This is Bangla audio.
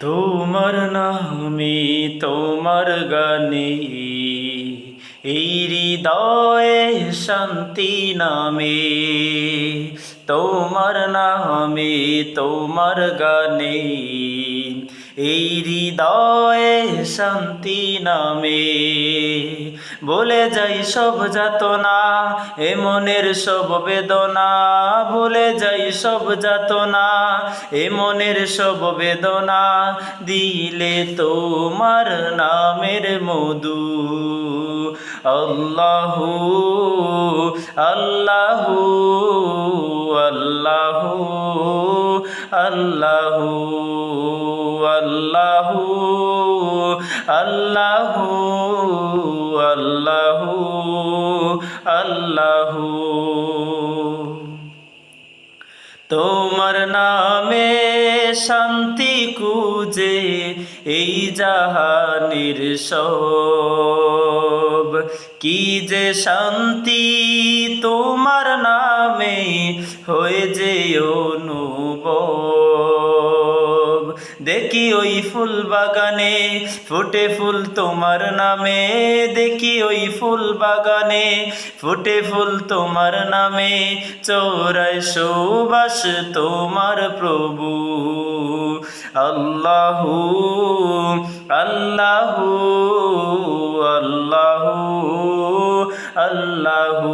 তোমার নামে তোমার গানে এই হৃদয়ে শান্তি নামে। তোমার নামে তোমার গানে এই হৃদয়ে শান্তি নামে। বলে যাই সব যাতনা এ মনের সব বেদনা, ভুলে যাই সব যাতনা এ মনের সব বেদনা, দিলে তোমার নামের মধু। আল্লাহু আল্লাহু আল্লাহু আল্লাহু আল্লাহু আল্লাহু আল্লাহু আল্লাহু। তোমার নামে শান্তি খুঁজে এই জাহানের সব, কি যে শান্তি তোমার নামে হয়ে যে অনুভব। দেখি ওই ফুল বাগানে ফুটে ফুল তোমার নামে, দেখি ওই ফুল বাগানে ফুটে ফুল তোমার নামে, চোরাই সুবাস তোমার প্রভু। আল্লাহু আল্লাহু আল্লাহু আল্লাহু